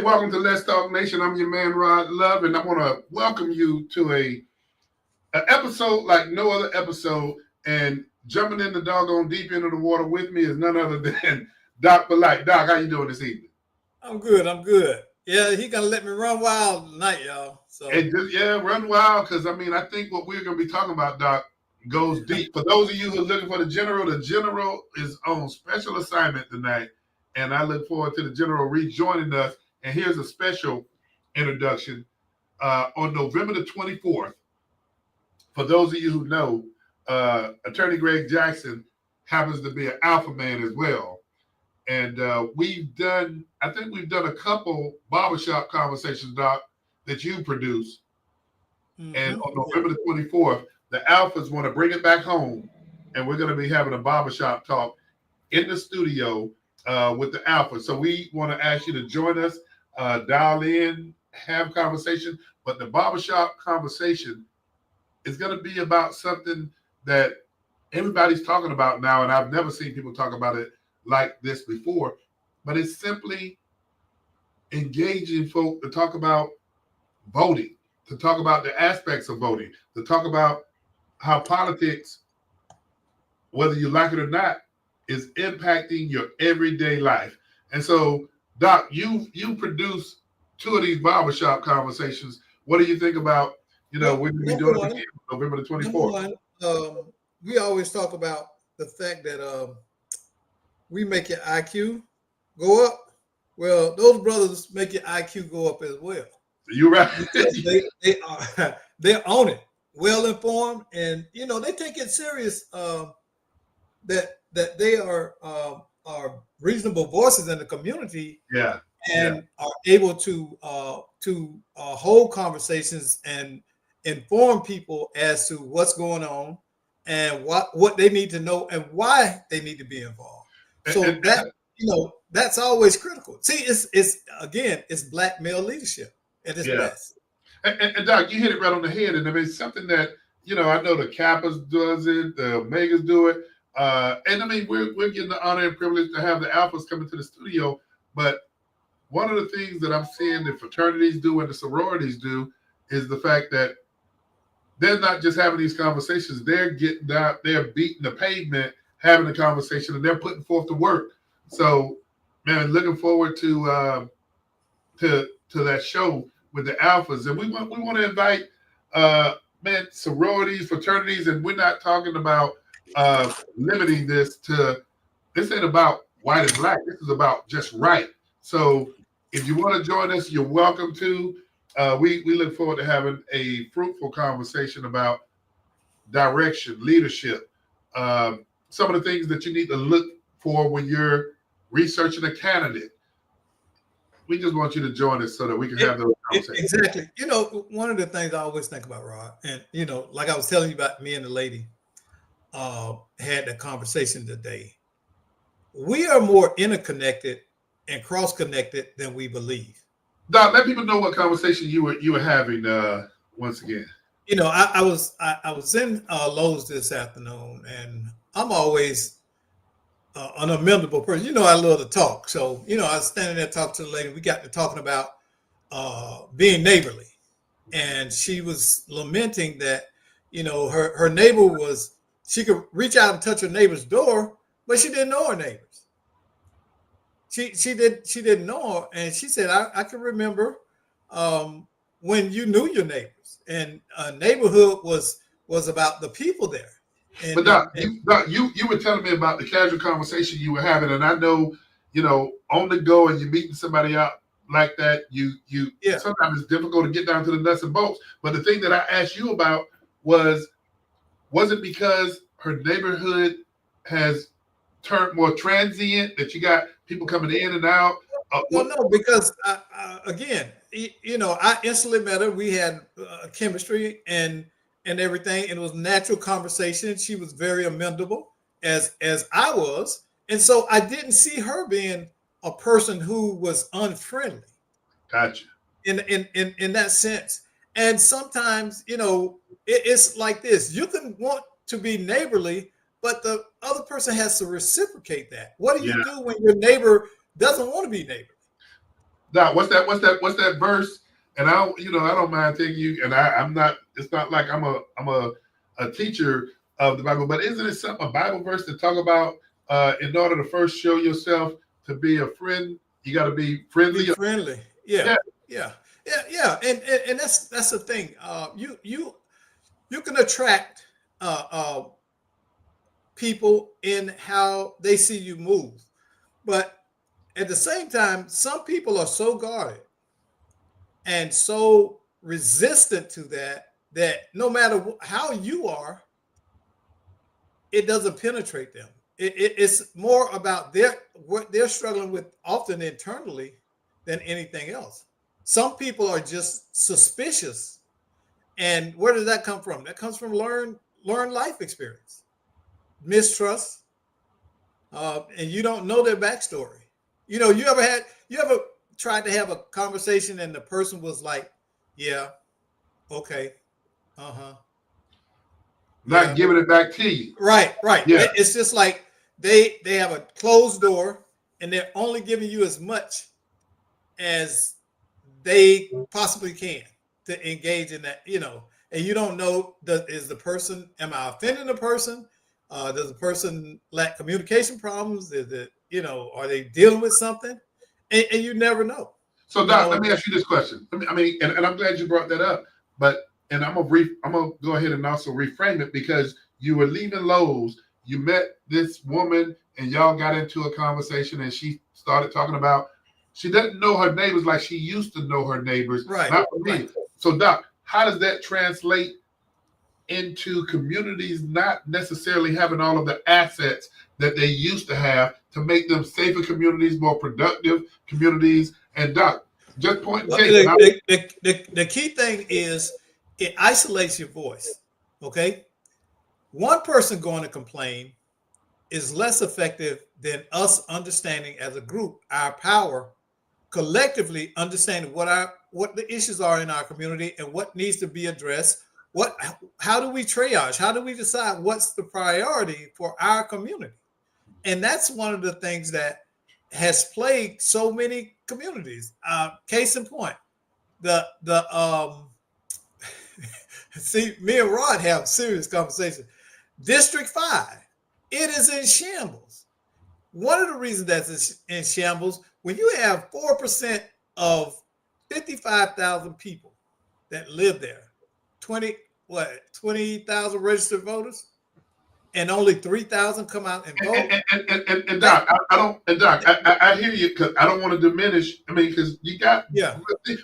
welcome to Let's Talk Nation. I'm your man, Rod Love, and I want to welcome you to an episode like no other episode. And jumping in the doggone deep end of the water with me is none other than Doc Polite. Doc, how you doing this evening? I'm good. Yeah, he gonna let me run wild tonight, y'all. So And just, run wild, because I think what we're going to be talking about, Doc, goes deep. For those of you who are looking for the general is on special assignment tonight, and I look forward to the general rejoining us. And here's a special introduction. On November the 24th, for those of you who know, Attorney Greg Jackson happens to be an alpha man as well. And we've done a couple barbershop conversations, Doc, that you produce. Mm-hmm. And on November the 24th, the alphas want to bring it back home. And we're going to be having a barbershop talk in the studio with the alphas. So we want to ask you to join us, dial in, have conversation. But the barbershop conversation is going to be about something that everybody's talking about now. And I've never seen people talk about it like this before. But it's simply engaging folk to talk about voting, to talk about the aspects of voting, to talk about how politics, whether you like it or not, is impacting your everyday life. And so, Doc, you produce two of these barbershop conversations. What do you think about, we're going to be doing it again November the 24th? We always talk about the fact that we make your IQ go up. Well, those brothers make your IQ go up as well. You're right. They're on it, well informed, and they take it serious. That they are reasonable voices in the community. Yeah. And are able to hold conversations and inform people as to what's going on and what they need to know and why they need to be involved. So that's always critical. See, it's black male leadership at its best. And Doc, you hit it right on the head. And it's something that I know the Kappas does it, the Omegas do it, and we're getting the honor and privilege to have the Alphas come into the studio. But one of the things that I'm seeing the fraternities do and the sororities do is the fact that they're not just having these conversations. They're getting out, they're beating the pavement, having a conversation, and they're putting forth the work. So, man, looking forward to that show with the Alphas. And we want to invite, sororities, fraternities, and we're not talking about limiting this ain't about white and black. This is about just right. So if you want to join us, you're welcome to. We look forward to having a fruitful conversation about direction, leadership, some of the things that you need to look for when you're researching a candidate. We just want you to join us so that we can have those conversations. Exactly. One of the things I always think about, Rod, and like I was telling you about, me and the lady had that conversation today. We are more interconnected and cross-connected than we believe. Doc, let people know what conversation you were having once again. I was in Lowe's this afternoon, and I'm always an amenable person. I love to talk. So, I was standing there talking to the lady. We got to talking about being neighborly. And she was lamenting that, her neighbor she could reach out and touch her neighbor's door, but she didn't know her neighbors. She didn't know her. And she said, I can remember when you knew your neighbors, and a neighborhood was about the people there. And, but Doc, you were telling me about the casual conversation you were having, and I know, on the go and you're meeting somebody out like that, sometimes it's difficult to get down to the nuts and bolts. But the thing that I asked you about was it because her neighborhood has turned more transient, that you got people coming in and out? No, because again, I instantly met her. We had chemistry and everything, and it was natural conversation. She was very amenable as I was, and so I didn't see her being a person who was unfriendly. Gotcha. In that sense. And sometimes, it's like this. You can want to be neighborly, but the other person has to reciprocate that. What do you do when your neighbor doesn't want to be neighborly? Doc, what's that verse? And I don't mind taking you. And I'm not. It's not like I'm a teacher of the Bible, but isn't it a Bible verse to talk about? In order to first show yourself to be a friend, you got to be friendly. Be friendly. Yeah. Yeah. And that's the thing. You can attract people in how they see you move, but at the same time, some people are so guarded and so resistant to that no matter how you are, it doesn't penetrate them. It's more about what they're struggling with often internally than anything else. Some people are just suspicious, and where does that come from? That comes from learned life experience, mistrust, and you don't know their backstory. You ever tried to have a conversation and the person was like, yeah, okay, not giving it back to you. Right. Yeah. It's just like they have a closed door and they're only giving you as much as they possibly can to engage in that, and you don't know, am I offending the person? Does the person lack communication problems? Is it, are they dealing with something? And you never know. So, Doc, let me ask you this question. And I'm glad you brought that up. And I'm gonna go ahead and also reframe it, because you were leaving Lowe's, you met this woman, and y'all got into a conversation, and she started talking about she doesn't know her neighbors like she used to know her neighbors. Right. Not for me. Right. So, Doc, how does that translate into communities not necessarily having all of the assets that they used to have to make them safer communities, more productive communities? And Doc, just point and take. The key thing is it isolates your voice. Okay, one person going to complain is less effective than us understanding as a group our power, collectively understanding what the issues are in our community and what needs to be addressed. How do we triage? How do we decide what's the priority for our community? And that's one of the things that has plagued so many communities. Case in point, see, me and Rod have serious conversation. District 5, it is in shambles. One of the reasons that's in shambles, when you have 4% of 55,000 people that live there, 20,000 registered voters, and only 3,000 come out and vote. And Doc, I hear you, because I don't want to diminish. Because you got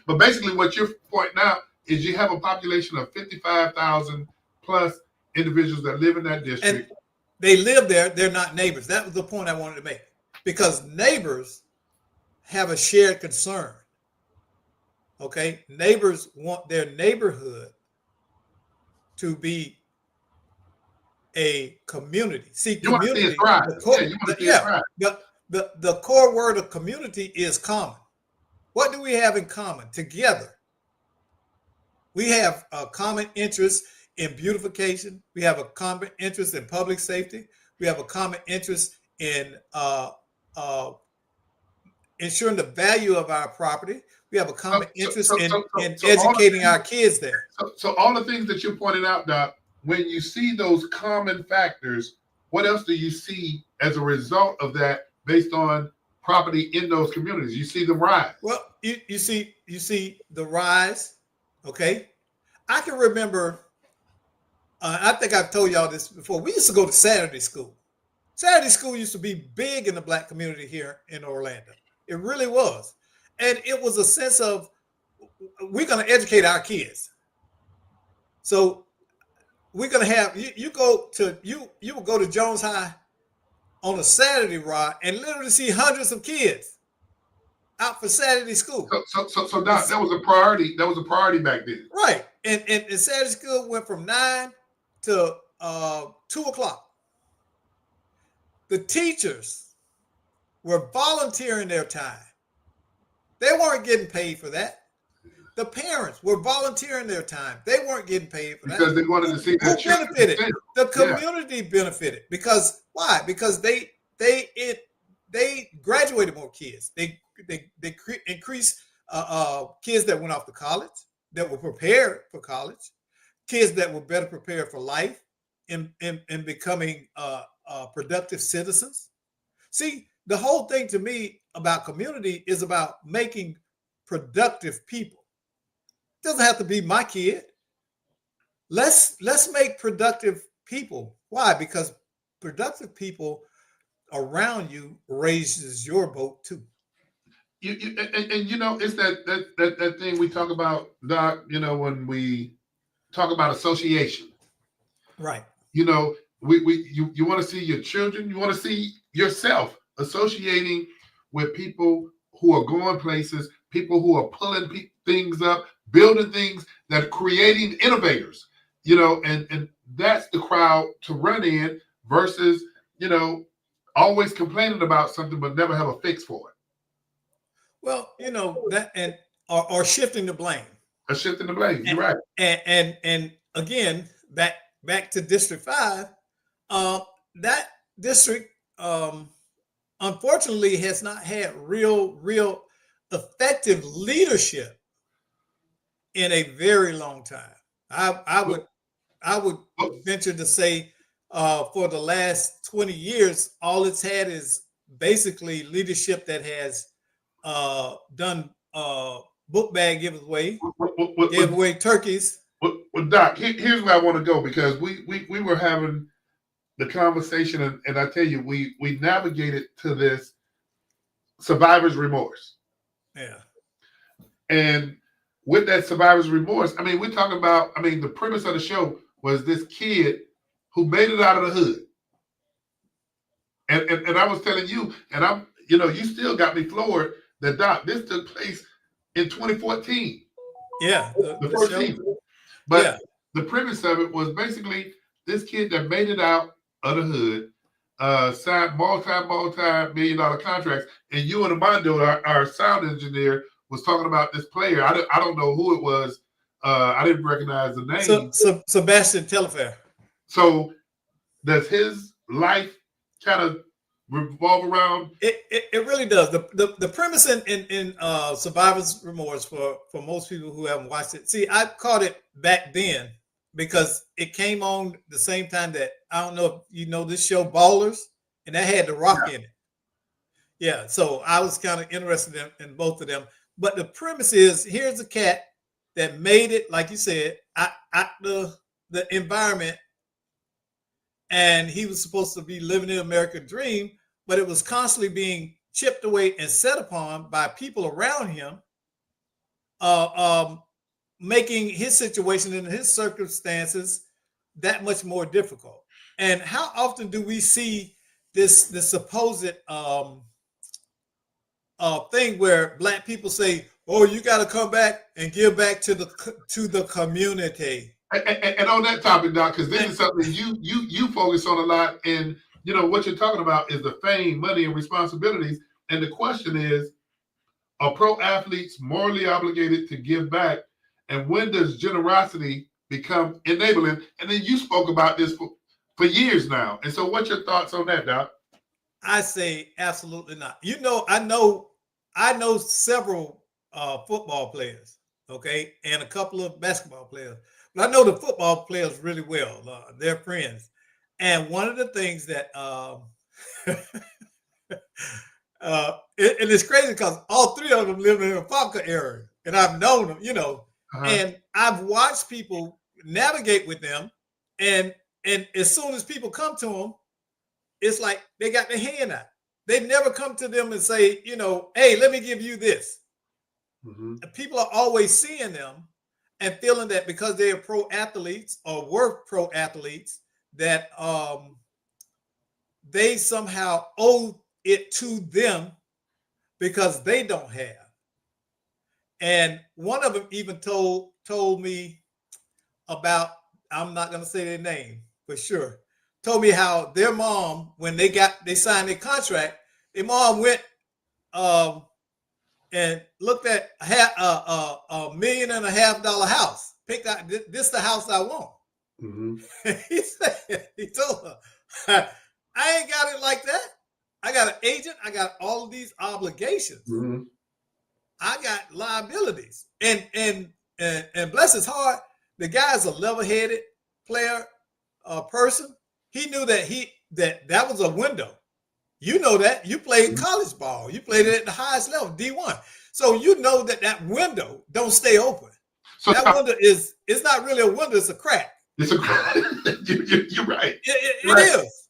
But basically, what you're pointing out is you have a population of 55,000 plus individuals that live in that district. And they live there. They're not neighbors. That was the point I wanted to make, because neighbors have a shared concern. Okay, neighbors want their neighborhood to be a community. See, community. The core word of community is common. What do we have in common together? We have a common interest in beautification. We have a common interest in public safety. We have a common interest in ensuring the value of our property. We have a common interest in educating our kids there. So all the things that you're pointing out, Doc, when you see those common factors, what else do you see as a result of that based on property in those communities? You see them rise. Well, you see the rise. Okay. I can remember, I think I've told y'all this before. We used to go to Saturday school. Saturday school used to be big in the Black community here in Orlando. It really was. And it was a sense of, we're going to educate our kids. So we're going to have, you will go to Jones High on a Saturday, Rod, and literally see hundreds of kids out for Saturday school. So Doc, that was a priority. That was a priority back then. Right. And Saturday school went from 9 to 2 o'clock. The teachers were volunteering their time. They weren't getting paid for that. The parents were volunteering their time. They weren't getting paid for that. Because they wanted to see that. Who benefited? The community benefited. Because why? Because they graduated more kids. They increase kids that went off to college, that were prepared for college, kids that were better prepared for life, in becoming productive citizens. See, the whole thing to me about community is about making productive people. It doesn't have to be my kid. Let's make productive people. Why? Because productive people around you raises your boat too. And you know, it's that thing we talk about, Doc. You know, when we talk about association, right? You know, you want to see your children, you want to see yourself associating with people who are going places, people who are pulling things up, building things, that are creating innovators. You know, and that's the crowd to run in versus, you know, always complaining about something but never have a fix for it. Well, you know that, and or shifting the blame. A shift in the blame. You're right. And again, back to District 5. That district, unfortunately, has not had real effective leadership in a very long time. I would venture to say, for the last 20 years, all it's had is basically leadership that has done book bag giveaway, gave away turkeys. Well, Doc, here's where I want to go, because we were having the conversation, and I tell you, we navigated to this survivor's remorse. Yeah. And with that survivor's remorse, I mean, we're talking about, I mean, the premise of the show was this kid who made it out of the hood. And I was telling you, and I'm, you know, you still got me floored that, Doc, this took place in 2014. Yeah. The first season. But the premise of it was basically this kid that made it out of the hood, signed multi-million-dollar contracts, and you and Armando, our sound engineer, was talking about this player. I don't know who it was. I didn't recognize the name. So Sebastian Telfair. So does his life kind of revolve around? It really does. The premise in Survivor's Remorse, for most people who haven't watched it. See, I caught it back then because it came on the same time that, I don't know if you know this show, Ballers, and that had The Rock in it. Yeah, so I was kind of interested in both of them. But the premise is, here's a cat that made it, like you said, out the environment, and he was supposed to be living the American dream, but it was constantly being chipped away and set upon by people around him, making his situation and his circumstances that much more difficult. And how often do we see this supposed thing where Black people say, "Oh, you got to come back and give back to the community." And on that topic, Doc, because this is something you focus on a lot, and you know what you're talking about is the fame, money, and responsibilities. And the question is, are pro athletes morally obligated to give back? And when does generosity become enabling? And then you spoke about this for years now. And so what's your thoughts on that, Doc? I say absolutely not. You know, I know several football players, okay, and a couple of basketball players. But I know the football players really well. They're friends. And one of the things that and it's crazy because all three of them live in the Ponca area, and I've known them, you know, and I've watched people navigate with them, and as soon as people come to them, it's like they got their hand out. They never come to them and say, you know, "Hey, let me give you this." Mm-hmm. People are always seeing them and feeling that because they are pro athletes or were pro athletes, that they somehow owe it to them because they don't have. And one of them even told me about, I'm not going to say their name for sure, told me how their mom, when they signed their contract, their mom went and looked at $1.5 million house, picked out, this the house I want. Mm-hmm. He told her, "I ain't got it like that. I got an agent. I got all of these obligations. Mm-hmm. I got liabilities. And bless his heart, the guy's a level-headed player, person. He knew that was a window. You know that. You played college ball. You played it at the highest level, D1. So you know that window don't stay open. So that window it's not really a window, it's a crack. It's a crack. You're right. It is.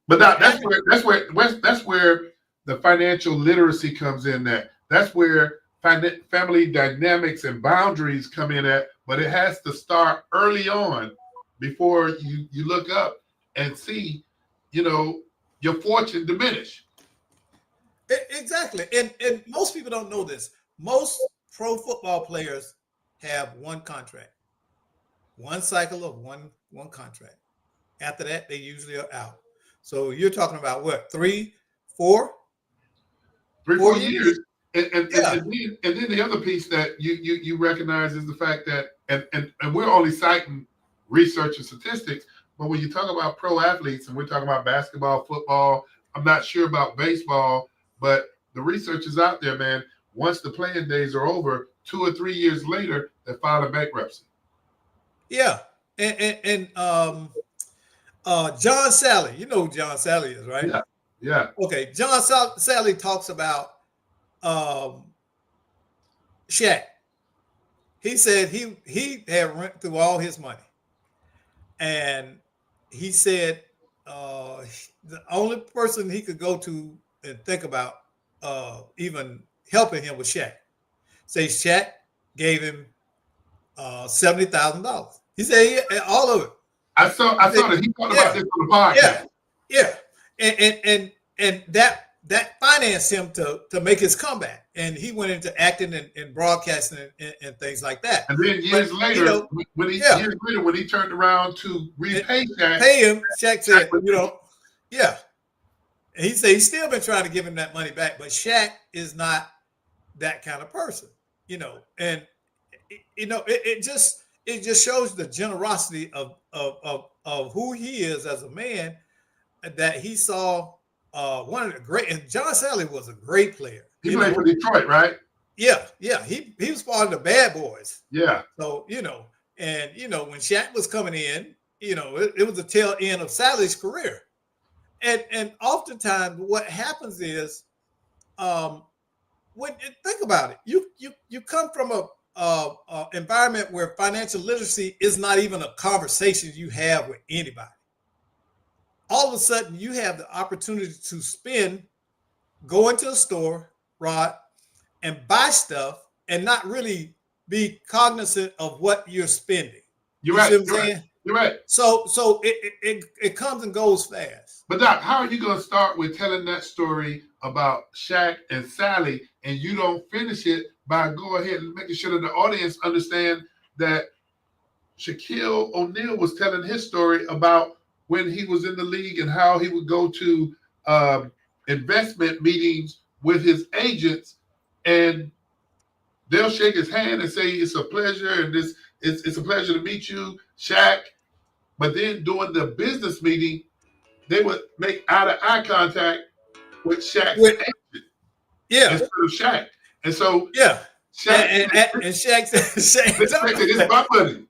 But that's where the financial literacy comes in. That's where family dynamics and boundaries come in at. But it has to start early on before you look up and see, your fortune diminish. Exactly. And most people don't know this. Most pro football players have one contract, one cycle of one contract. After that, they usually are out. So you're talking about what, 3, 4? 3-4 years. And then the other piece that you recognize is the fact that, and we're only citing research and statistics, but when you talk about pro athletes, and we're talking about basketball, football, I'm not sure about baseball, but the research is out there, man. Once the playing days are over, 2 or 3 years later, they file a bankruptcy. Yeah. And John Sally, you know who John Sally is, right? Yeah. Okay. John Sally talks about Shaq. He said he had rent through all his money. And he said the only person he could go to and think about even helping him was Shaq. Say Shaq gave him $70,000. He said all of it. I saw that he talked about this on the podcast. Yeah. And that financed him to make his comeback. And he went into acting and broadcasting and things like that. And then years later, when he turned around to repay Shaq, pay him, Shaq said, yeah. And he said he's still been trying to give him that money back, but Shaq is not that kind of person, and it just shows the generosity of who he is as a man, that he saw one of the great, and John Sally was a great player. He played for Detroit, right? Yeah. He was part of the Bad Boys. Yeah. So, when Shaq was coming in, it was the tail end of Sally's career. And oftentimes what happens is, think about it, you come from a environment where financial literacy is not even a conversation you have with anybody. All of a sudden, you have the opportunity to go into a store, Rod, and buy stuff and not really be cognizant of what you're spending. You're right. So it comes and goes fast. But Doc, how are you going to start with telling that story about Shaq and Sally, and you don't finish it by go ahead and making sure that the audience understand that Shaquille O'Neal was telling his story about when he was in the league and how he would go to investment meetings with his agents, and they'll shake his hand and say it's a pleasure, and it's a pleasure to meet you, Shaq. But then during the business meeting, they would make eye contact with Shaq's agent. Yeah. Instead of Shaq. And so Shaq and Shaq said, it's my money.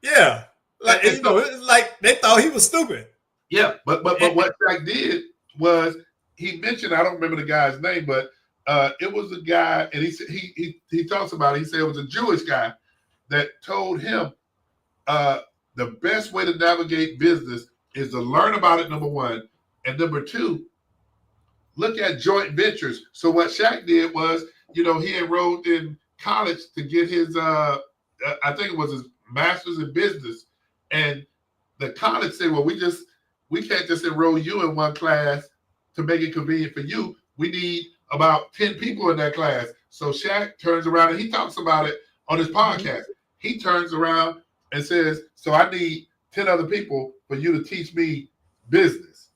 Yeah. It's like they thought he was stupid. Yeah, but what Shaq did was he mentioned, I don't remember the guy's name, but it was a guy, and he talks about it. He said it was a Jewish guy that told him the best way to navigate business is to learn about it, number one, and number two, look at joint ventures. So what Shaq did was, he enrolled in college to get his, I think it was his master's in business, and the college said, well, we can't just enroll you in one class to make it convenient for you. We need about 10 people in that class. So Shaq turns around and he talks about it on his podcast. He turns around and says, so I need 10 other people for you to teach me business.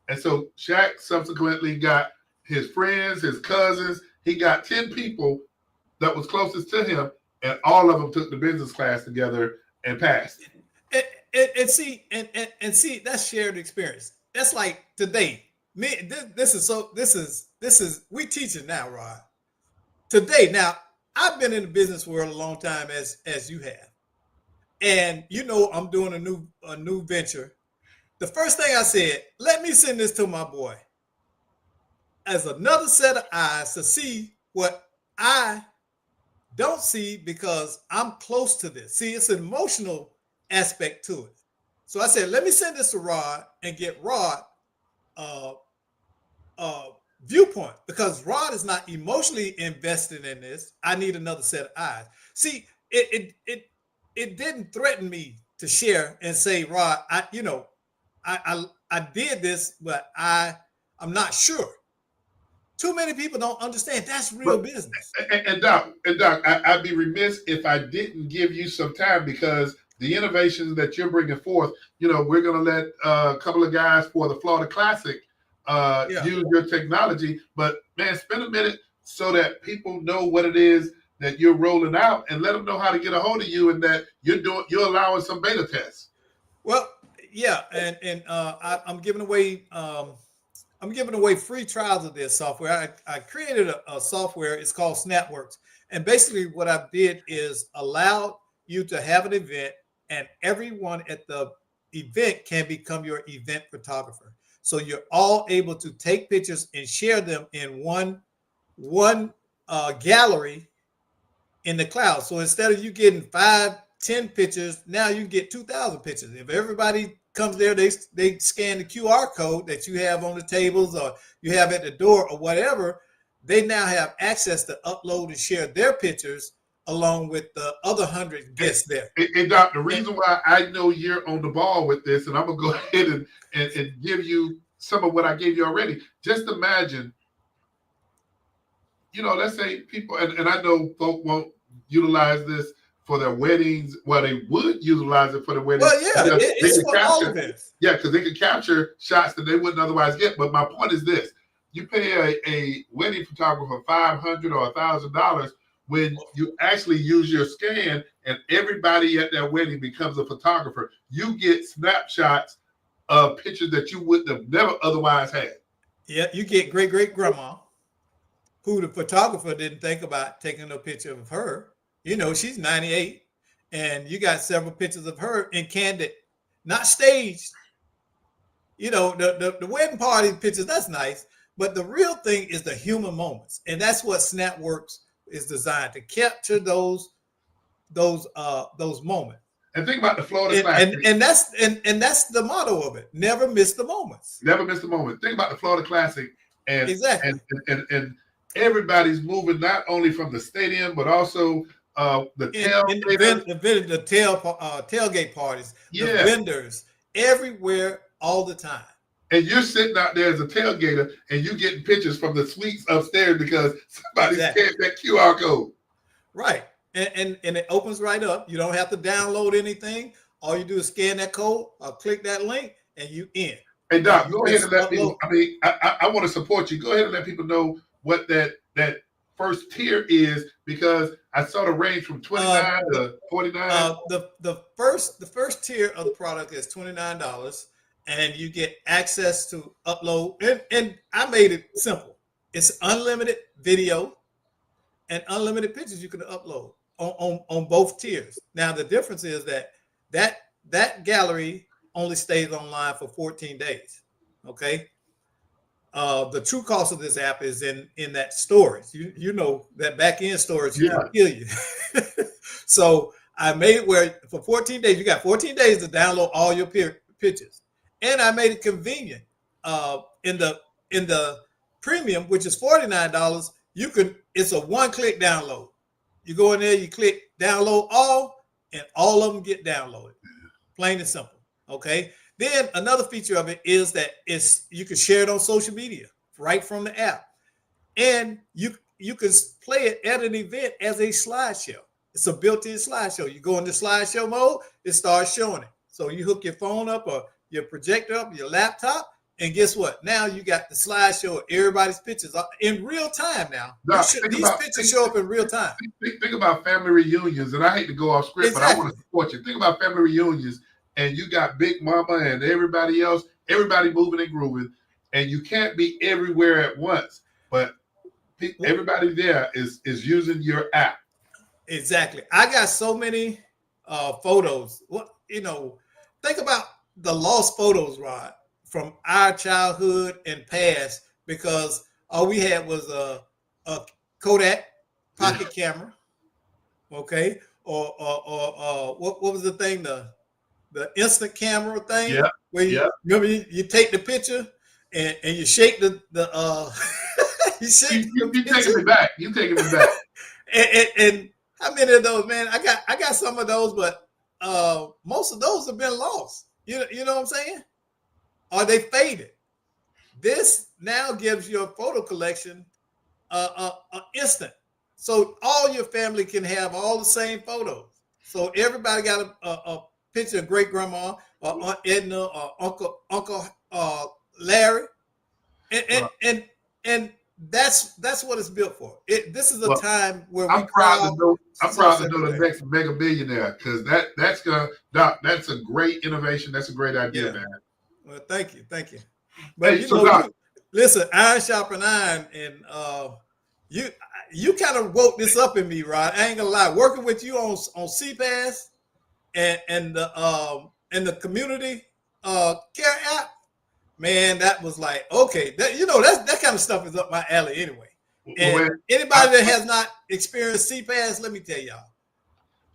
And so Shaq subsequently got his friends, his cousins. He got 10 people that was closest to him, and all of them took the business class together and passed. And see, that's shared experience. That's like today. This is we teaching now, Rod. Today, now I've been in the business world a long time as you have, and you know I'm doing a new venture. The first thing I said, let me send this to my boy as another set of eyes to see what I don't see because I'm close to this. See, it's an emotional aspect to it. So I said, let me send this to Rod and get Rod uh, viewpoint because Rod is not emotionally invested in this. I need another set of eyes. See, it didn't threaten me to share and say, Rod, I did this, but I'm not sure. Too many people don't understand that's real business. And Doc, I'd be remiss if I didn't give you some time because the innovations that you're bringing forth, we're going to let a couple of guys for the Florida Classic use your technology. But man, spend a minute so that people know what it is that you're rolling out and let them know how to get a hold of you and that you're allowing some beta tests. Well, yeah, and I'm giving away free trials of this software. I created a software. It's called SnapWorks, and basically what I did is allowed you to have an event, and everyone at the event can become your event photographer. So you're all able to take pictures and share them in one gallery in the cloud. So instead of you getting 5-10 pictures, now you get 2,000 pictures. If everybody comes there, they scan the QR code that you have on the tables or you have at the door or whatever, they now have access to upload and share their pictures along with the other 100 guests there. And Doc, the reason why I know you're on the ball with this, and I'm going to go ahead and give you some of what I gave you already. Just imagine, let's say people, and I know folk won't utilize this for their weddings. Well, they would utilize it for their weddings. Well, yeah, it's for all of this. Yeah, because they could capture shots that they wouldn't otherwise get. But my point is this. You pay a wedding photographer $500 or $1,000 when you actually use your scan and everybody at that wedding becomes a photographer. You get snapshots of pictures that you would have never otherwise had. Yeah, you get great-great-grandma who the photographer didn't think about taking a picture of her. She's 98, and you got several pictures of her in candid, not staged. The wedding party pictures, that's nice, but the real thing is the human moments, and that's what SnapWorks is designed to capture those moments. And think about the Florida Classic. And that's the motto of it. Never miss the moments. Never miss the moment. Think about the Florida Classic, and exactly. And everybody's moving not only from the stadium but also the tailgate parties, the vendors, everywhere, all the time. And you're sitting out there as a tailgater, and you're getting pictures from the suites upstairs because somebody scanned that QR code. Right, and it opens right up. You don't have to download anything. All you do is scan that code or click that link, and you in. Hey Doc, go ahead and let people. I want to support you. Go ahead and let people know what that first tier is, because I saw the range from $29 to $49. The first tier of the product is $29, and you get access to upload. And I made it simple. It's unlimited video and unlimited pictures you can upload on both tiers. Now the difference is that gallery only stays online for 14 days. Okay. The true cost of this app is in that storage. You know that back end storage can kill you. So I made it where for 14 days, you got 14 days to download all your pictures. And I made it convenient. In the premium, which is $49, it's a one-click download. You go in there, you click download all, and all of them get downloaded. Plain and simple. Okay. Then another feature of it is that you can share it on social media right from the app, and you can play it at an event as a slideshow. It's a built-in slideshow. You go into slideshow mode, it starts showing it. So you hook your phone up or your projector up, your laptop, and guess what? Now you got the slideshow of everybody's pictures in real time. Now these pictures show up in real time. Think about family reunions, and I hate to go off script, but I want to support you. Think about family reunions. And you got Big Mama and everybody else, everybody moving and grooving. and you can't be everywhere at once. But everybody there is using your app. Exactly. I got so many photos. What think about the lost photos, Rod, from our childhood and past, because all we had was a Kodak pocket camera, okay, or what was the thing, the instant camera thing, Yeah, where yeah. remember you take the picture and you shake the you shake the You picture. taking me back. You taking me back. And how many of those, man? I got some of those, but most of those have been lost. You know what I'm saying? Or they faded. This now gives your photo collection instant, so all your family can have all the same photos. So everybody got a picture of great grandma or Aunt Edna or Uncle Larry, and that's what it's built for. This is a time where we I'm proud to know. I'm proud to social know the media. next mega billionaire, because that's gonna Doc. That's a great innovation. That's a great idea, Yeah. man. Well, thank you. But Hey, so Doc, listen, iron sharpen iron, and you kind of woke this up in me, Rod. I ain't gonna lie. Working with you on CPAS and the community care app, man, that was like, okay, that kind of stuff is up my alley anyway. And anybody that has not experienced CPAS, let me tell y'all,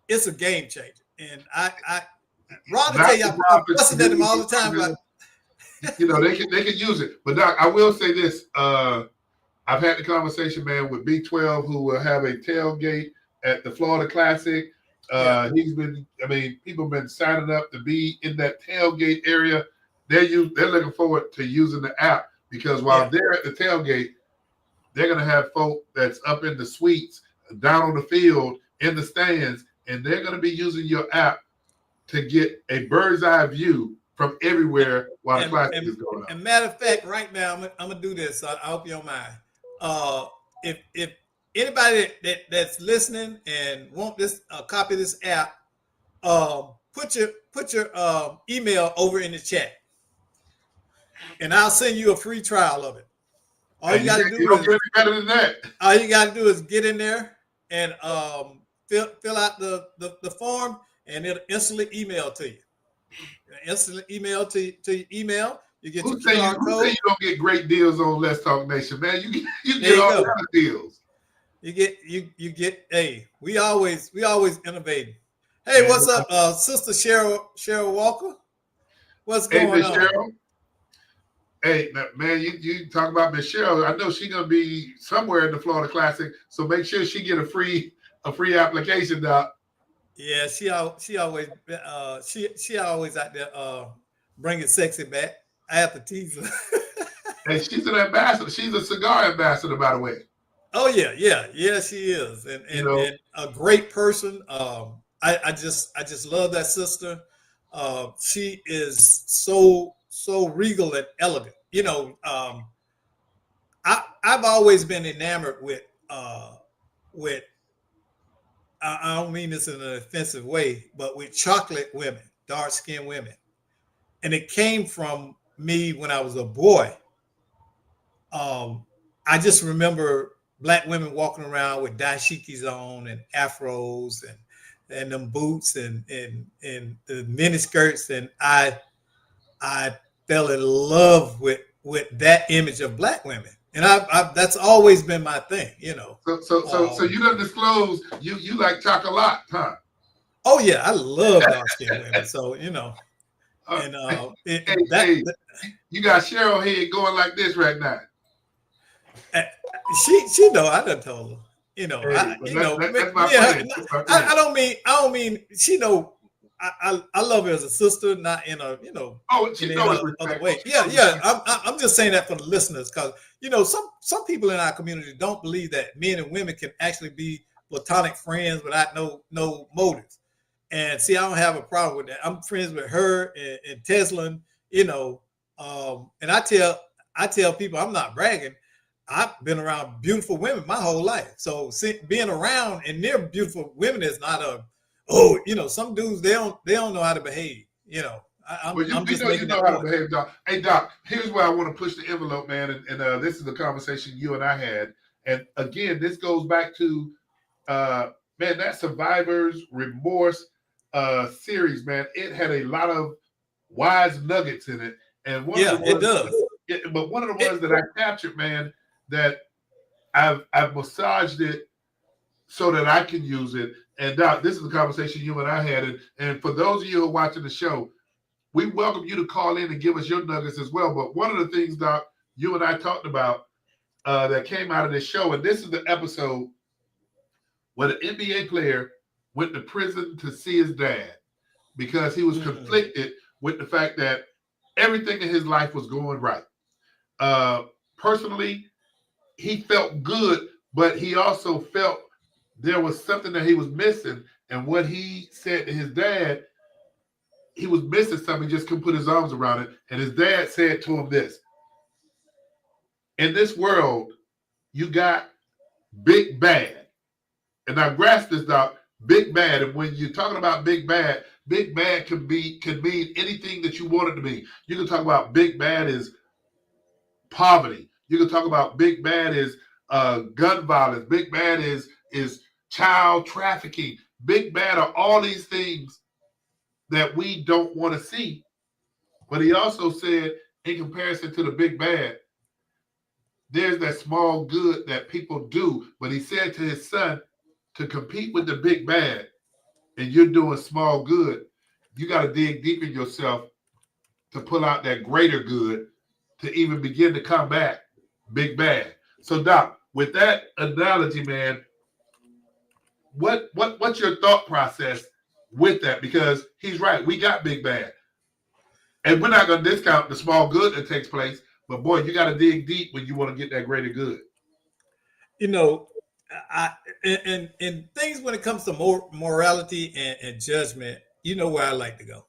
it's a game changer. And Rod will tell y'all, I'm fussing at him all the time, but they can use it. But Doc, I will say this. I've had the conversation, man, with B12, who will have a tailgate at the Florida Classic. People have been signing up to be in that tailgate area. They're looking forward to using the app, because while they're at the tailgate, they're going to have folk that's up in the suites, down on the field, in the stands, and they're going to be using your app to get a bird's eye view from everywhere while the classic is going on. And matter of fact, right now, I'm going to do this. I hope you don't mind. If anybody that's listening and want this copy of this app, put your email over in the chat, and I'll send you a free trial of it. All you got to do is better than that. All you got to do is get in there and fill out the form, and it'll instantly email to you. Instantly email to your email. You get your QR code. Who say you don't get great deals on Let's Talk Nation, man? You get all kind of deals. You get. Hey, we always innovating. Hey, what's up, Sister Cheryl Walker? What's going on? Cheryl? Hey, man, you talk about Miss Cheryl. I know she's gonna be somewhere in the Florida Classic, so make sure she get a free application, Doc. Yeah, she always out there bringing sexy back. I have to tease her. Hey, she's an ambassador. She's a cigar ambassador, by the way. Oh yeah, she is, and a great person. I just love that sister. She is so regal and elegant. I've always been enamored with I don't mean this in an offensive way, but with chocolate women, dark-skinned women. And it came from me when I was a boy. I just remember Black women walking around with dashikis on and afros and them boots and the mini skirts, and I fell in love with that image of Black women. And I that's always been my thing, So you don't disclose you like chocolate, huh? Oh yeah, I love dark-skinned women. So you got Cheryl here going like this right now. She know I done told her. I don't mean she know. I love her as a sister, not in a other way. Yeah. I'm just saying that for the listeners, because some people in our community don't believe that men and women can actually be platonic friends without no motives. And see, I don't have a problem with that. I'm friends with her and Teslin, and I tell people, I'm not bragging. I've been around beautiful women my whole life. So being around and near beautiful women is not some dudes, they don't know how to behave. I'm Well, I'm we just know you making know that how to point. behave, Doc. Hey, Doc, here's where I want to push the envelope, man. This is the conversation you and I had. And again, this goes back to, man, that Survivor's Remorse series, man. It had a lot of wise nuggets in it. And one of the Yeah, it ones, does. but one of the It, ones that I captured, man, that I've massaged it so that I can use it. And Doc, this is the conversation you and I had. And for those of you who are watching the show, we welcome you to call in and give us your nuggets as well. But one of the things, Doc, you and I talked about that came out of this show, and this is the episode where the NBA player went to prison to see his dad because he was conflicted with the fact that everything in his life was going right. Personally, he felt good, but he also felt there was something that he was missing. And what he said to his dad, he was missing something. He just couldn't put his arms around it. And his dad said to him this: in this world, you got big bad. And now grasp this, Doc, big bad. And when you're talking about big bad can mean anything that you want it to mean. You can talk about big bad is poverty. You can talk about big bad is gun violence. Big bad is child trafficking. Big bad are all these things that we don't want to see. But he also said, in comparison to the big bad, there's that small good that people do. But he said to his son, to compete with the big bad, and you're doing small good, you got to dig deep in yourself to pull out that greater good to even begin to combat big bad. So, Doc, with that analogy, man, what's your thought process with that? Because he's right, we got big bad, and we're not going to discount the small good that takes place. But boy, you got to dig deep when you want to get that greater good. you know, I and things when it comes to morality and judgment, you know where I like to go.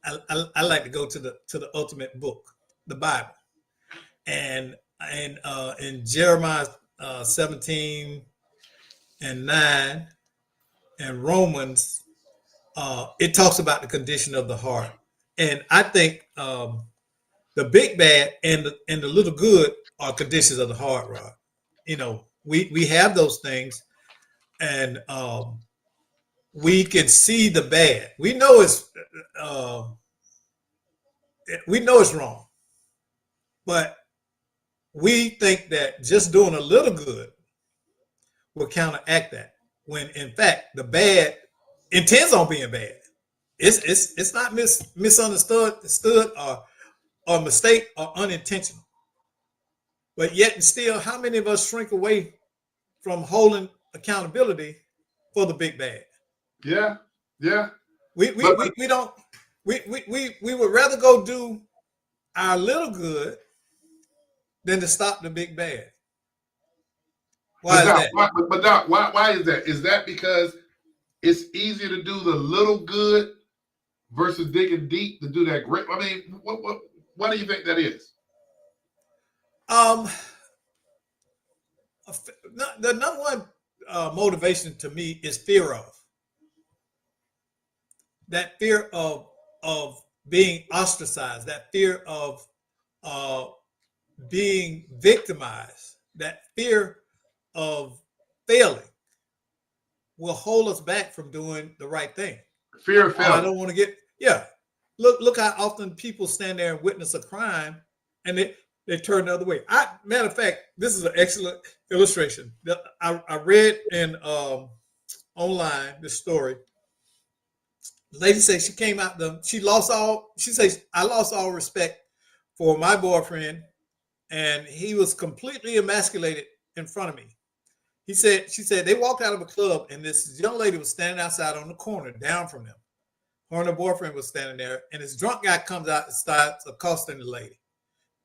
I like to go to the ultimate book, the Bible, and in Jeremiah 17:9 and Romans, it talks about the condition of the heart, and I think the big bad and the little good are conditions of the heart, Rod. You know, we have those things, and we can see the bad. Uh, we know it's wrong, but we think that just doing a little good will counteract that. When in fact the bad intends on being bad. It's not misunderstood or mistake or unintentional. But yet and still, how many of us shrink away from holding accountability for the big bad? Yeah, yeah. We don't we would rather go do our little good than to stop the big bad. Why is that? Doc, why is that? Is that because it's easier to do the little good versus digging deep to do that great? I mean, what do you think that is? Um, the number one motivation to me is fear of that fear of being ostracized, that fear of uh, being victimized, that fear of failing will hold us back from doing the right thing. Fear of failure. I don't want to get Look how often people stand there and witness a crime, and they turn the other way. Matter of fact, this is an excellent illustration. I read in online this story. The lady says she came out she says, I lost all respect for my boyfriend, and he was completely emasculated in front of me. She said they walked out of a club, and this young lady was standing outside on the corner down from them. Her and her boyfriend was standing there, and this drunk guy comes out and starts accosting the lady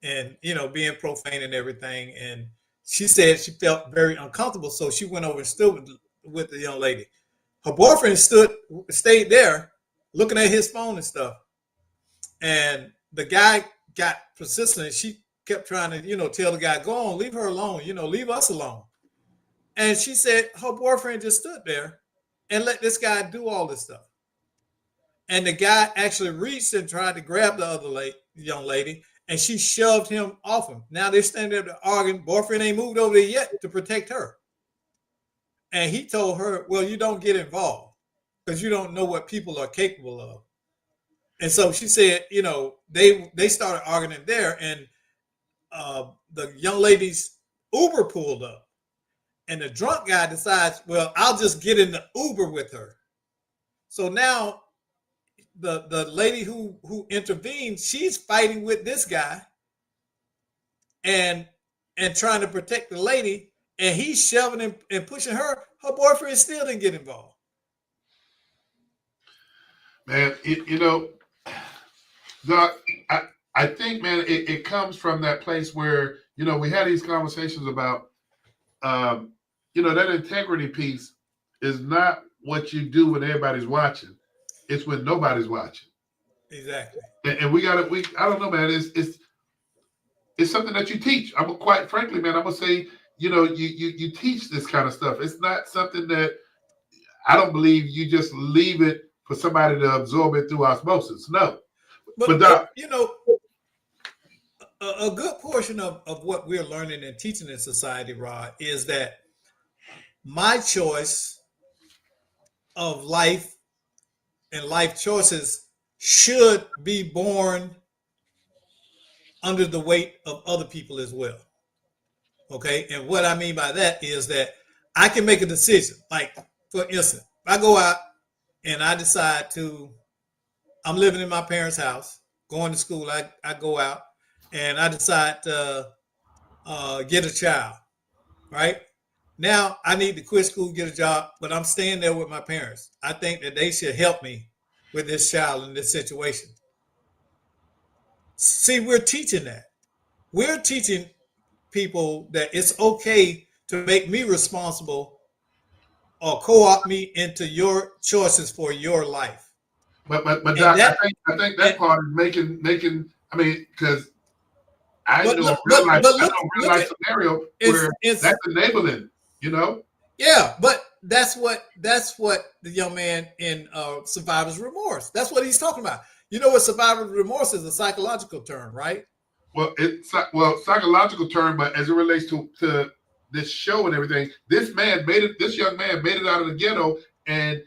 and, being profane and everything. And she said she felt very uncomfortable, so she went over and stood with the young lady. Her boyfriend stayed there looking at his phone and stuff. And the guy got persistent. She kept trying to, tell the guy, go on, leave her alone, leave us alone. And she said her boyfriend just stood there and let this guy do all this stuff. and the guy actually reached and tried to grab the other young lady, and she shoved him off him. Now they're standing there arguing. Boyfriend ain't moved over there yet to protect her. And he told her, well, you don't get involved because you don't know what people are capable of. And so she said, they started arguing there, and the young lady's Uber pulled up. And the drunk guy decides, well, I'll just get in the Uber with her. So now the lady who intervened, she's fighting with this guy and trying to protect the lady, and he's shoving and pushing her. Her boyfriend still didn't get involved. Man, Doc, I think, man, it comes from that place where, we had these conversations about, that integrity piece is not what you do when everybody's watching. It's when nobody's watching. Exactly. And I don't know, man, it's something that you teach. Quite frankly, man, I'm going to say, you teach this kind of stuff. It's not something that I don't believe you just leave it for somebody to absorb it through osmosis. No. But a good portion of what we're learning and teaching in society, Rod, is that my choice of life and life choices should be borne under the weight of other people as well. Okay. And what I mean by that is that I can make a decision. Like, for instance, if I go out and I decide I'm living in my parents' house, going to school, I go out and I decide to get a child, right? Now I need to quit school, get a job, but I'm staying there with my parents. I think that they should help me with this child in this situation. See, we're teaching that. We're teaching people that it's okay to make me responsible or co-opt me into your choices for your life. But Doc, I think that part is making. I mean, because I know real life scenario where that's enabling. Yeah, but that's what the young man in survivor's remorse. That's what he's talking about. You know what survivor's remorse is? A psychological term, right? Well, it's psychological term, but as it relates to this show and everything, this young man made it out of the ghetto, and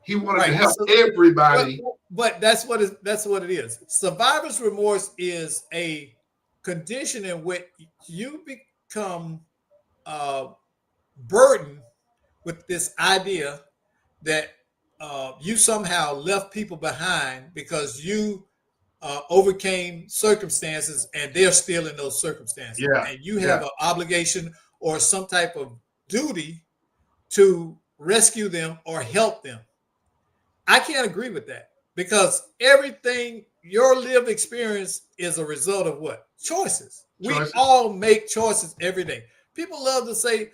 he wanted to help everybody. But that's what it is. Survivor's remorse is a condition in which you become burdened with this idea that you somehow left people behind because you overcame circumstances and they're still in those circumstances. Yeah. And you have an obligation or some type of duty to rescue them or help them. I can't agree with that because everything, your lived experience is a result of what? Choices. We all make choices every day. People love to say,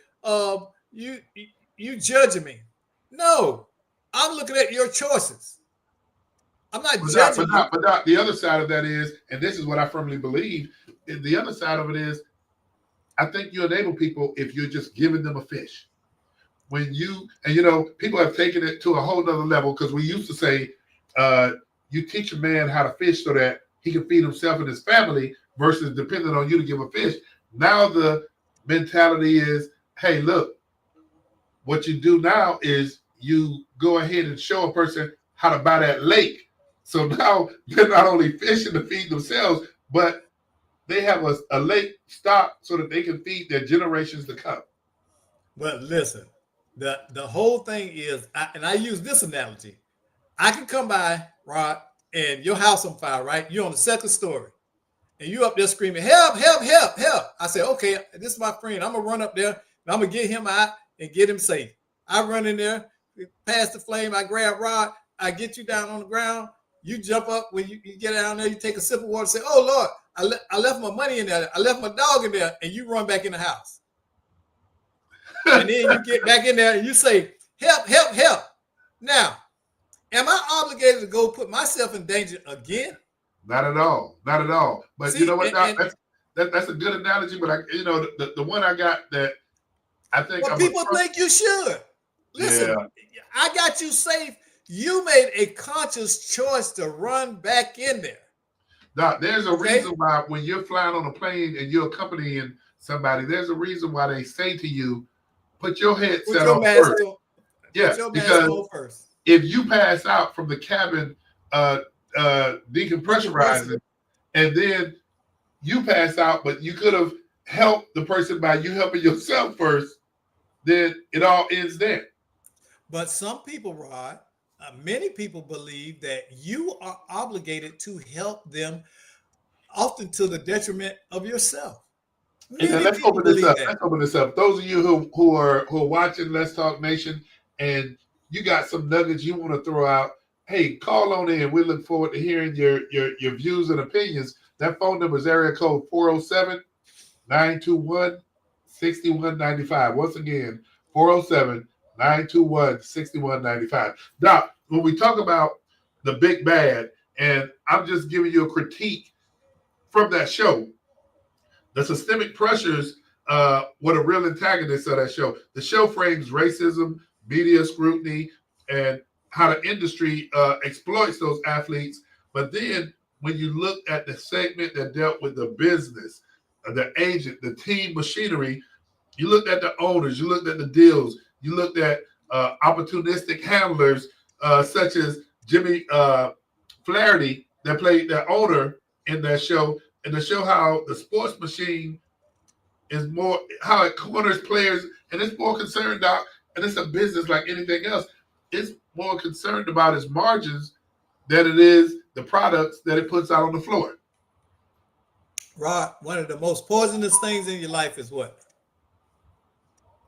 you judging me. No, I'm looking at your choices. I'm not judging you. But the other side of that is, and this is what I firmly believe, the other side of it is, I think you enable people if you're just giving them a fish. People have taken it to a whole nother level because we used to say, you teach a man how to fish so that he can feed himself and his family versus depending on you to give a fish. Now the mentality is, hey, look, what you do now is you go ahead and show a person how to buy that lake. So now they're not only fishing to feed themselves, but they have a lake stocked so that they can feed their generations to come. But listen, the whole thing is, I use this analogy. I can come by, Rod, and your house on fire, right? You're on the second story. And you up there screaming, help, help, help, help. I say, okay, this is my friend. I'm going to run up there, and I'm going to get him out and get him safe. I run in there, past the flame, I grab Rod, I get you down on the ground. You jump up when you get down there, you take a sip of water, say, oh, Lord, I left my money in there. I left my dog in there, and you run back in the house. And then you get back in there and you say, help, help, help. Now, am I obligated to go put myself in danger again? Not at all. Not at all. But see, you know what? That's a good analogy. But the one I got that I think people think you should. Listen, I got you safe You made a conscious choice to run back in there. Doc, there's a Okay? reason why when you're flying on a plane and you're accompanying somebody, there's a reason why they say to you, put your Put headset your on mask first. on. Yeah, Put your mask because on first. if you pass out from the cabin Decompression. decompressurizing, and then you pass out, but you could have helped the person by you helping yourself first, then it all ends there. But some people, Rod, many people believe that you are obligated to help them, often to the detriment of yourself. And then Many let's people open this believe up. that. Let's open this up. Those of you who are watching Let's Talk Nation, and you got some nuggets you want to throw out, hey, call on in. We look forward to hearing your views and opinions. That phone number is area code 407-921-6195. Once again, 407-921-6195. Doc, when we talk about the big bad, and I'm just giving you a critique from that show, the systemic pressures were the real antagonists of that show. The show frames racism, media scrutiny, and how the industry exploits those athletes. But then when you look at the segment that dealt with the business, the agent, the team machinery, you looked at the owners, you looked at the deals, you looked at opportunistic handlers such as Jimmy Flaherty that played the owner in that show, and to show how the sports machine is more, how it corners players, and it's more concerned about, and it's a business like anything else. It's more concerned about its margins than it is the products that it puts out on the floor. Rod, one of the most poisonous things in your life is what?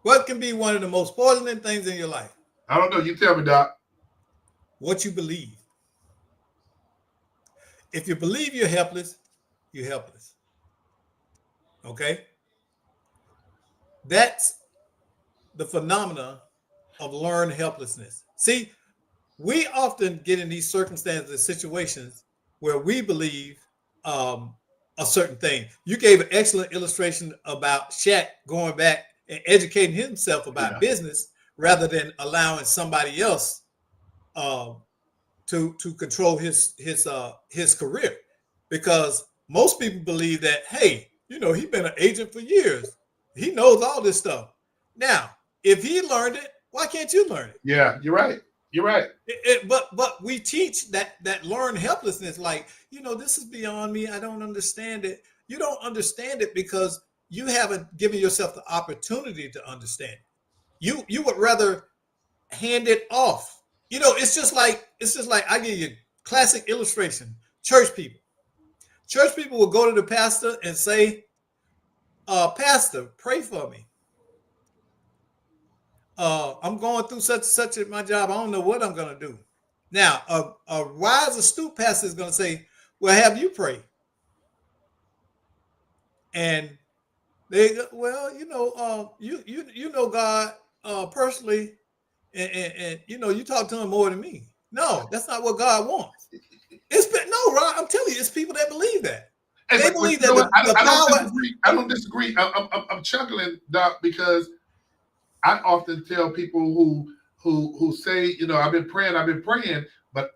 What can be one of the most poisonous things in your life? I don't know. You tell me, Doc. What you believe. If you believe you're helpless, you're helpless. Okay? That's the phenomena of learned helplessness. See, we often get in these circumstances and situations where we believe a certain thing. You gave an excellent illustration about Shaq going back and educating himself about business rather than allowing somebody else to control his career, because most people believe that, hey, he's been an agent for years, he knows all this stuff. Now, if he learned it, why can't you learn it? Yeah, you're right. You're right. But we teach that learned helplessness, like, this is beyond me. I don't understand it. You don't understand it because you haven't given yourself the opportunity to understand it. You would rather hand it off. It's just like I give you a classic illustration. Church people will go to the pastor and say, "Pastor, pray for me. I'm going through such at my job. I don't know what I'm going to do." Now, a wise, astute pastor is going to say, "Well, have you prayed?" And they go, "Well, you know God personally, and you talk to him more than me." No, that's not what God wants. No, Ron, I'm telling you, it's people that believe that. Hey, They believe that the I don't power. disagree. I don't disagree. I'm chuckling, Doc, because I often tell people who say, I've been praying, but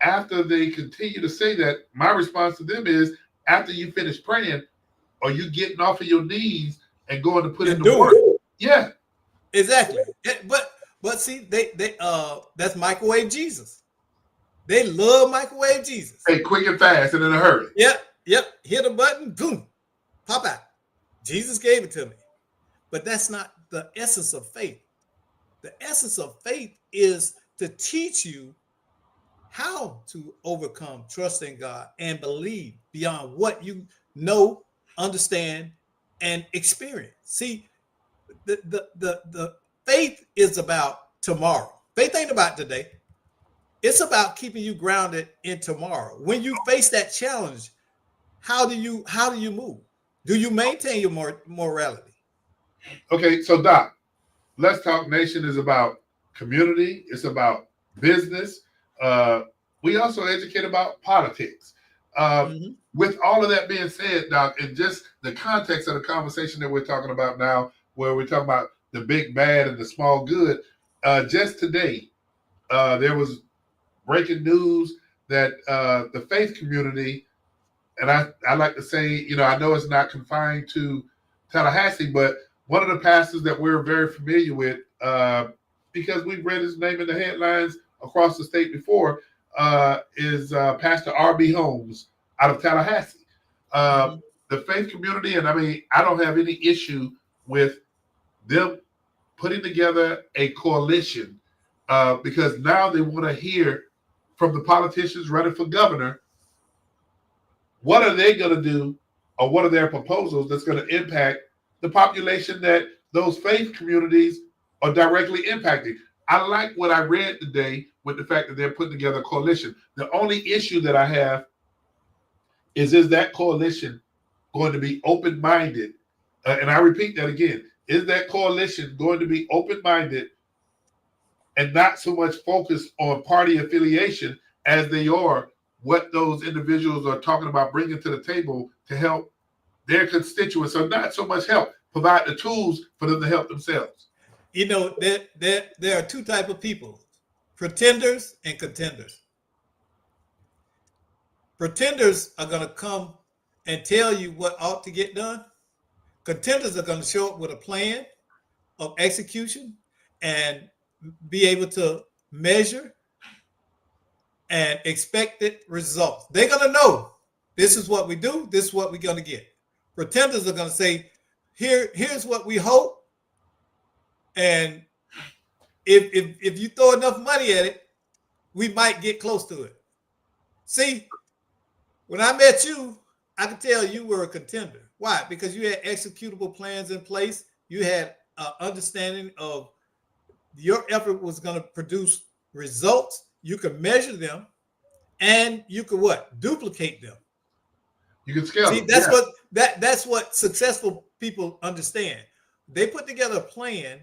after they continue to say that, my response to them is, after you finish praying, are you getting off of your knees and going to put in the work? Yeah, exactly. But see, they that's microwave Jesus. They love microwave Jesus. Hey, quick and fast and in a hurry. Yep. Hit a button, boom, pop out. Jesus gave it to me. But that's not the essence of faith. The essence of faith is to teach you how to overcome, trust in God, and believe beyond what you know, understand, and experience. See, the faith is about tomorrow. Faith ain't about today. It's about keeping you grounded in tomorrow. When you face that challenge, how do you move? Do you maintain your morality? Okay, so Doc, Let's Talk Nation is about community. It's about business. We also educate about politics. With all of that being said, Doc, and just the context of the conversation that we're talking about now, where we're talking about the big bad and the small good, just today, there was breaking news that the faith community, and I like to say, you know, I know it's not confined to Tallahassee, but one of the pastors that we're very familiar with, because we've read his name in the headlines across the state before, is Pastor R.B. Holmes out of Tallahassee. The faith community, and I mean, I don't have any issue with them putting together a coalition because now they want to hear from the politicians running for governor. What are they going to do, or what are their proposals that's going to impact the population that those faith communities are directly impacting? I like what I read today with the fact that they're putting together a coalition. The only issue that I have is that coalition going to be open-minded? And I repeat that again. Is that coalition going to be open-minded and not so much focused on party affiliation as they are what those individuals are talking about bringing to the table to help their constituents, or not so much help, provide the tools for them to help themselves? You know, there are two types of people, pretenders and contenders. Pretenders are going to come and tell you what ought to get done. Contenders are going to show up with a plan of execution and be able to measure and expected results. They're going to know this is what we do, this is what we're going to get. Pretenders are going to say, here's what we hope. And if you throw enough money at it, we might get close to it. See, when I met you, I could tell you were a contender. Why? Because you had executable plans in place. You had an understanding of your effort was going to produce results. You could measure them, and you could what? Duplicate them. You can scale. See, that's what that's what successful people understand. They put together a plan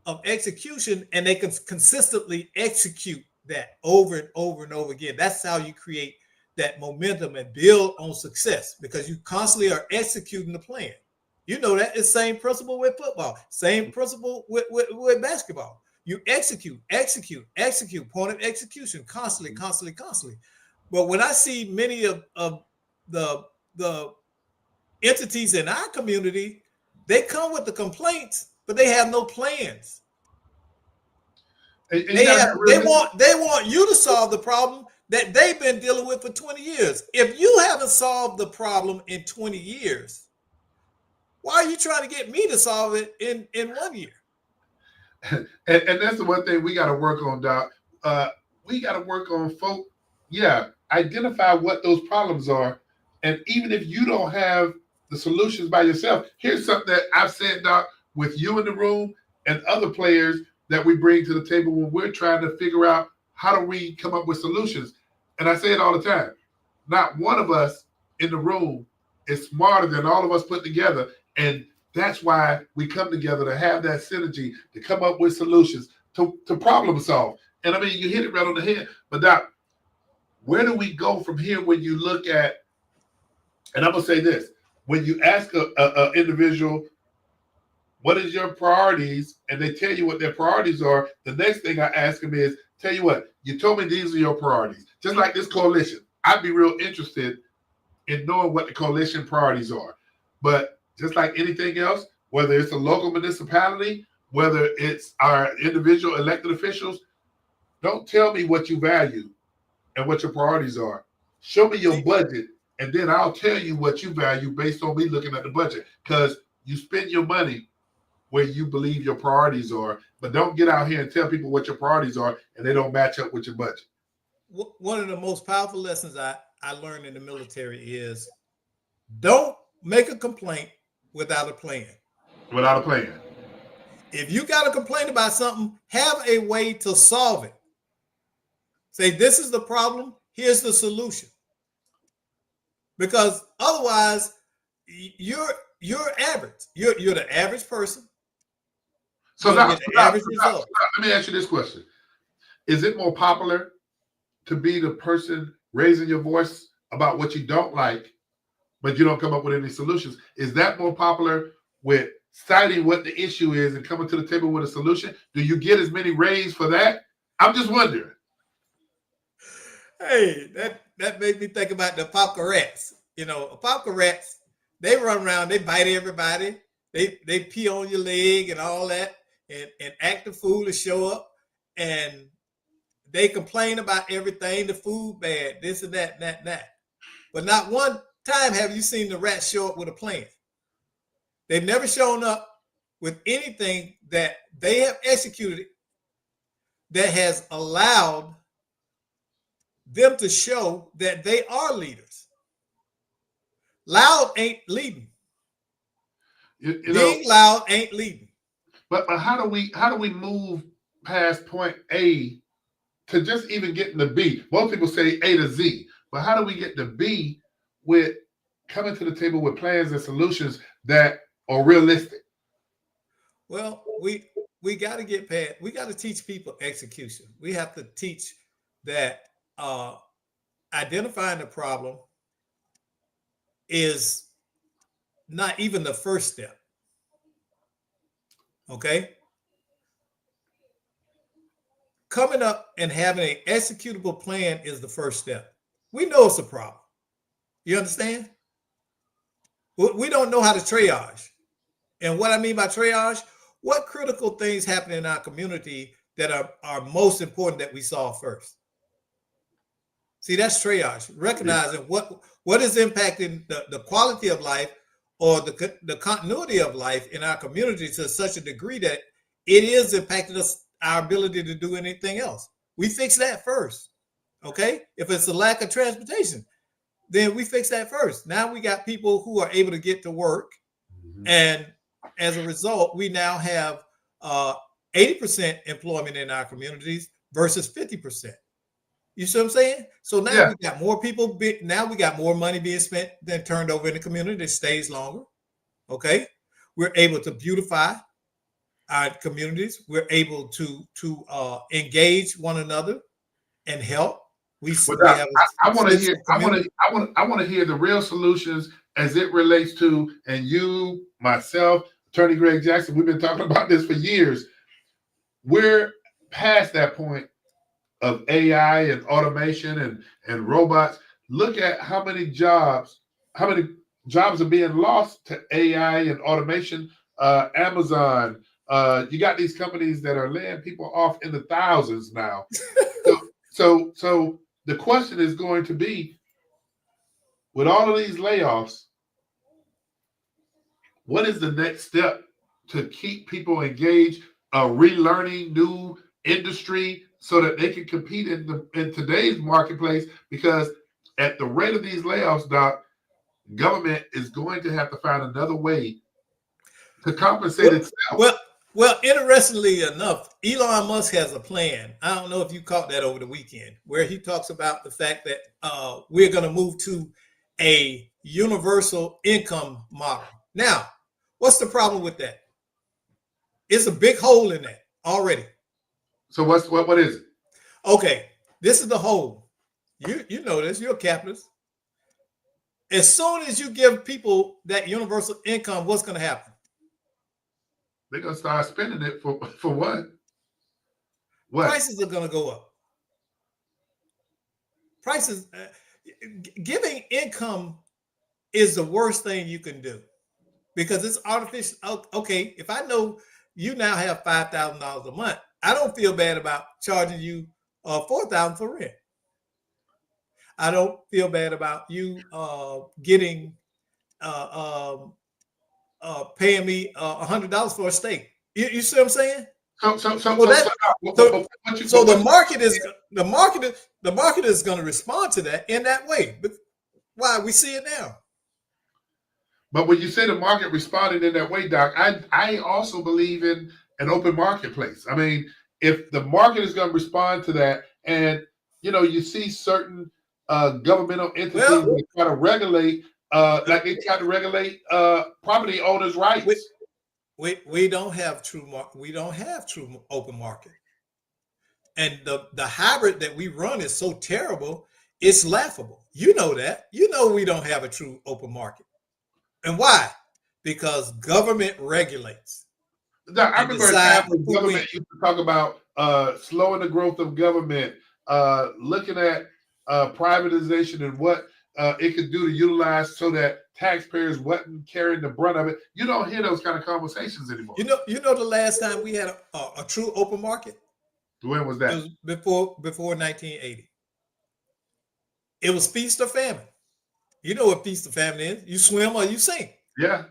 of execution, and they can consistently execute that over and over and over again. That's how you create that momentum and build on success, because you constantly are executing the plan. You know that it's same principle with football, same principle with basketball. You execute, point of execution, constantly. But when I see many of the entities in our community, they come with the complaints, but they have no plans. And they want you to solve the problem that they've been dealing with for 20 years. If you haven't solved the problem in 20 years, why are you trying to get me to solve it in 1 year? And that's the one thing we got to work on, Doc. We got to work on folk. Yeah, identify what those problems are. And even if you don't have the solutions by yourself, here's something that I've said, Doc, with you in the room and other players that we bring to the table when we're trying to figure out how do we come up with solutions. And I say it all the time. Not one of us in the room is smarter than all of us put together. And that's why we come together, to have that synergy, to come up with solutions, to problem solve. And I mean, you hit it right on the head. But Doc, where do we go from here when you look at, and I'm going to say this, when you ask a individual, what is your priorities? And they tell you what their priorities are. The next thing I ask them is, tell you what, you told me these are your priorities. Just like this coalition, I'd be real interested in knowing what the coalition priorities are. But just like anything else, whether it's a local municipality, whether it's our individual elected officials, don't tell me what you value and what your priorities are. Show me your budget, and then I'll tell you what you value based on me looking at the budget. Because you spend your money where you believe your priorities are, but don't get out here and tell people what your priorities are and they don't match up with your budget. One of the most powerful lessons I learned in the military is don't make a complaint without a plan. Without a plan. If you got a complaint about something, have a way to solve it. Say, this is the problem, here's the solution. Because otherwise, you're average. You're the average person. So now, let me ask you this question. Is it more popular to be the person raising your voice about what you don't like, but you don't come up with any solutions? Is that more popular with citing what the issue is and coming to the table with a solution? Do you get as many raised for that? I'm just wondering. Hey, that made me think about the apocalypse. You know, apocalypse, they run around, they bite everybody, they pee on your leg and all that, and act the fool to show up, and they complain about everything, the food bad, this and that, and that, and that. But not one time have you seen the rats show up with a plan. They've never shown up with anything that they have executed that has allowed them to show that they are leaders. Loud ain't leading. Being loud ain't leading. But how do we move past point A to just even getting to B? Most people say A to Z, but how do we get to B with coming to the table with plans and solutions that are realistic? Well, we got to get past. We got to teach people execution. We have to teach that identifying the problem is not even the first step. Okay? Coming up and having an executable plan is the first step. We know it's a problem. You understand? We don't know how to triage. And what I mean by triage, what critical things happen in our community that are most important that we solve first? See, that's triage. Recognizing what is impacting the quality of life or the continuity of life in our community to such a degree that it is impacting us, our ability to do anything else. We fix that first. Okay? If it's a lack of transportation, then we fix that first. Now we got people who are able to get to work. Mm-hmm. And as a result, we now have 80% employment in our communities versus 50%. You see what I'm saying? So now we got more people. Now we got more money being spent than turned over in the community that stays longer. Okay, we're able to beautify our communities. We're able to engage one another and help. I want to hear. I want to hear the real solutions as it relates to, and you, myself, Attorney Greg Jackson. We've been talking about this for years. We're past that point of AI and automation and robots. Look at how many jobs are being lost to AI and automation. Amazon, you got these companies that are laying people off in the thousands now. So the question is going to be, with all of these layoffs, what is the next step to keep people engaged, relearning new industry so that they can compete in today's marketplace? Because at the rate of these layoffs, Doc, government is going to have to find another way to compensate itself. Well, interestingly enough, Elon Musk has a plan. I don't know if you caught that over the weekend, where he talks about the fact that we're going to move to a universal income model. Now, what's the problem with that? It's a big hole in that already. So what is it? Okay, this is the hole. You know this. You're a capitalist. As soon as you give people that universal income, what's going to happen? They're going to start spending it for what? Prices are going to go up. Prices, giving income is the worst thing you can do because it's artificial. Okay, if I know you now have $5,000 a month, I don't feel bad about charging you $4,000 for rent. I don't feel bad about you getting paying me $100 for a steak. You see what I'm saying? So the market is going to respond to that in that way. But why? We see it now. But when you say the market responded in that way, Doc, I also believe in an open marketplace. I mean, if the market is going to respond to that, and you see certain governmental entities that try to regulate, like they try to regulate property owners' rights. We don't have true open market, and the hybrid that we run is so terrible, it's laughable. You know that. You know we don't have a true open market, and why? Because government regulates. I remember a time when government used to talk about slowing the growth of government, looking at privatization and what it could do to utilize so that taxpayers wasn't carrying the brunt of it. You don't hear those kind of conversations anymore. You know, the last time we had a true open market, When was it that? was before 1980. It was feast or famine. You know what feast or famine is? You swim or you sink. Yeah.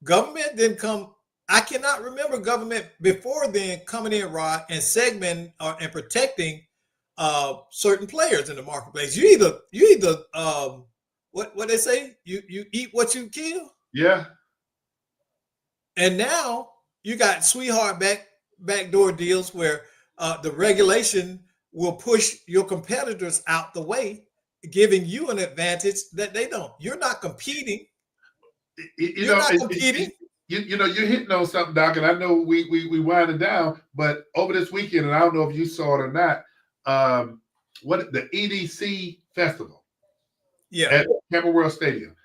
Government didn't come. I cannot remember government before then coming in, Rod, and segmenting and protecting certain players in the marketplace. You either what they say, you eat what you kill. Yeah. And now you got sweetheart backdoor deals where the regulation will push your competitors out the way, giving you an advantage that they don't. You're not competing. You're not competing. You know, you're hitting on something, Doc, and I know we winding down, but over this weekend, and I don't know if you saw it or not, what the EDC festival, at Campbell World Stadium,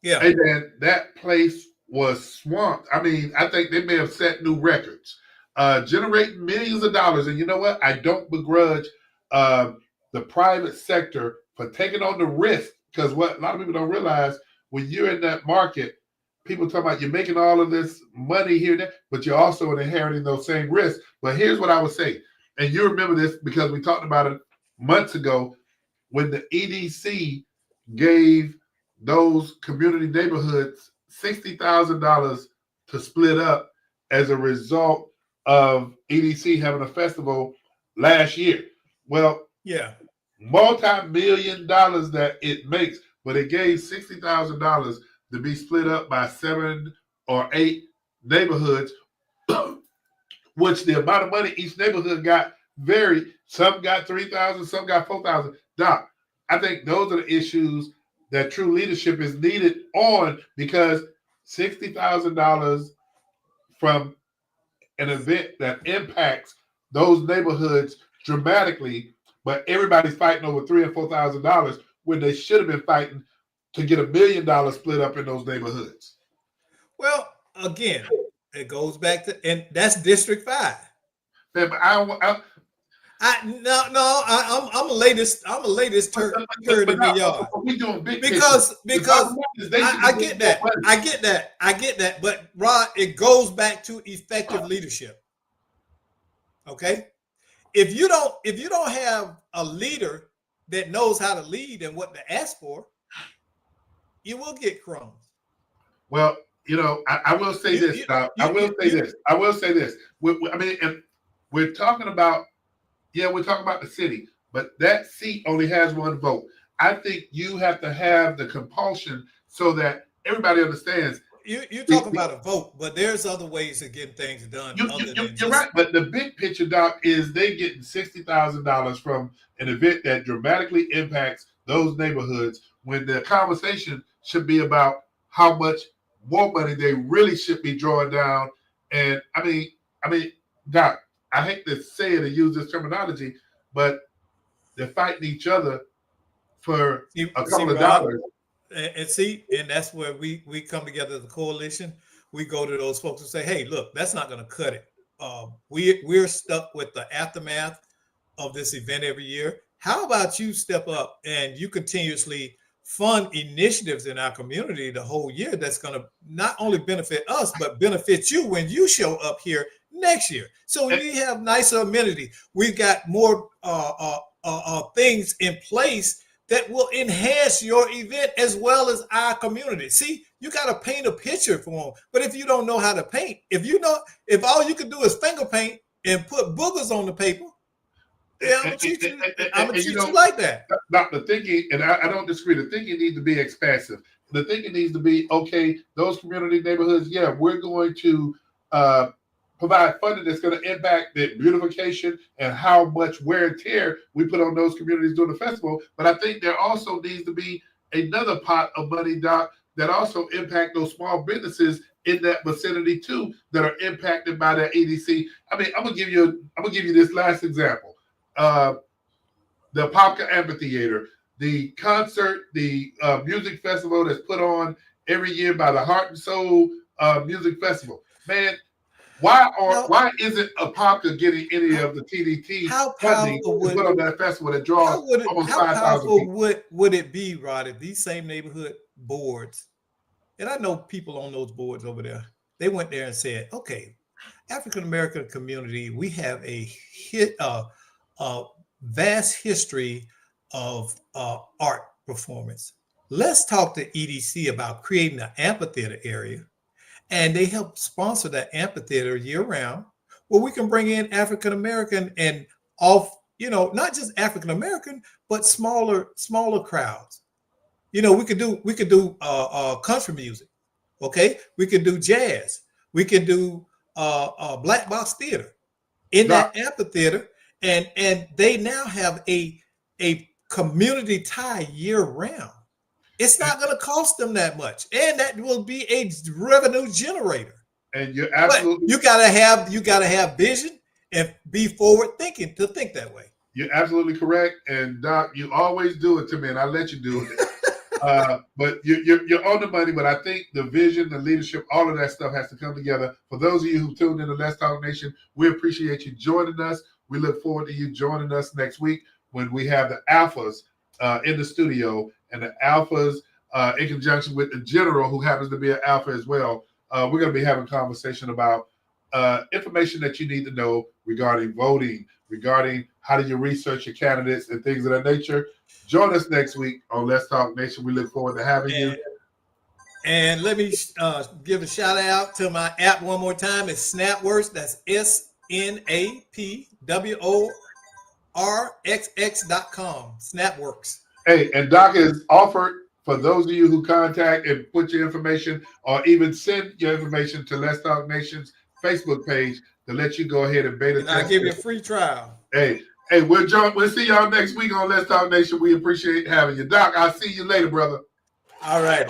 and that place was swamped. I mean, I think they may have set new records, generating millions of dollars. And you know what? I don't begrudge the private sector for taking on the risk, because what a lot of people don't realize, when you're in that market, people talk about you're making all of this money here and there, but you're also inheriting those same risks. But here's what I would say, and you remember this because we talked about it months ago, when the EDC gave those community neighborhoods $60,000 to split up as a result of EDC having a festival last year. Well, multi-million dollars that it makes, but it gave $60,000 to be split up by 7 or 8 neighborhoods, which the amount of money each neighborhood got varied. Some got 3,000, some got 4,000. Doc, I think those are the issues that true leadership is needed on, because $60,000 from an event that impacts those neighborhoods dramatically, but everybody's fighting over $3,000 and $4,000 when they should have been fighting to get $1 million split up in those neighborhoods. Well, again, it goes back to, and that's District 5. Man, but I'm a latest turd in the yard. We doing big because I get that. But Rod, it goes back to effective leadership. Okay, if you don't have a leader that knows how to lead and what to ask for, you will get crumbs. Well, you know, I will say this. I will say this. I mean, and we're talking about. Yeah, we're talking about the city, but that seat only has one vote. I think you have to have the compulsion so that everybody understands. You're talking about a vote, but there's other ways of getting things done. You're right, but the big picture, Doc, is they getting $60,000 from an event that dramatically impacts those neighborhoods, when the conversation should be about how much more money they really should be drawing down. And I mean, Doc, I hate to say it and use this terminology, but they're fighting each other for a couple of dollars. And that's where we come together as a coalition. We go to those folks and say, hey, look, that's not going to cut it. We're stuck with the aftermath of this event every year. How about you step up and you continuously fund initiatives in our community the whole year that's going to not only benefit us, but benefit you when you show up here next year. So we have nicer amenity. We've got more things in place that will enhance your event as well as our community. See, you got to paint a picture for them. But if you don't know how to paint, if all you can do is finger paint and put boogers on the paper, I'm gonna treat you like that. Not the thinking, and I don't disagree. The thinking needs to be expansive. The thinking needs to be, okay, those community neighborhoods, yeah, we're going to provide funding that's going to impact the beautification and how much wear and tear we put on those communities during the festival. But I think there also needs to be another pot of money, Doc, that also impact those small businesses in that vicinity too, that are impacted by that EDC. I mean, I'm gonna give you this last example. The Apopka Amphitheater, the concert, the music festival that's put on every year by the Heart and Soul Music Festival. Man, Why isn't Apopka getting any of the TDT how funding powerful to put on that festival that draws almost how 5,000 powerful people? would it be, Rod, if these same neighborhood boards, and I know people on those boards over there, they went there and said, okay, African American community, we have a vast history of art performance. Let's talk to EDC about creating an amphitheater area, and they help sponsor that amphitheater year round, where we can bring in African American and not just African American, but smaller crowds. We could do country music, okay? We could do jazz. We could do black box theater in that amphitheater, and they now have a community tie year round. It's not going to cost them that much, and that will be a revenue generator. And you're absolutely you gotta have vision and be forward thinking to think that way. You're absolutely correct, and Doc, you always do it to me, and I let you do it. But you're on the money. But I think the vision, the leadership, all of that stuff has to come together. For those of you who tuned in to Let's Talk Nation, we appreciate you joining us. We look forward to you joining us next week when we have the Alphas in the studio, and the Alphas in conjunction with the General, who happens to be an Alpha as well. We're going to be having a conversation about information that you need to know regarding voting, regarding how do you research your candidates and things of that nature. Join us next week on Let's Talk Nation. We look forward to having you. And let me give a shout out to my app one more time. It's Snapworks. That's SNAPWORXX.com. Snapworks. Hey, and Doc is offered for those of you who contact and put your information or even send your information to Let's Talk Nation's Facebook page to let you go ahead and beta test. I'll give you a free trial. Hey, we'll see y'all next week on Let's Talk Nation. We appreciate having you. Doc, I'll see you later, brother. All right.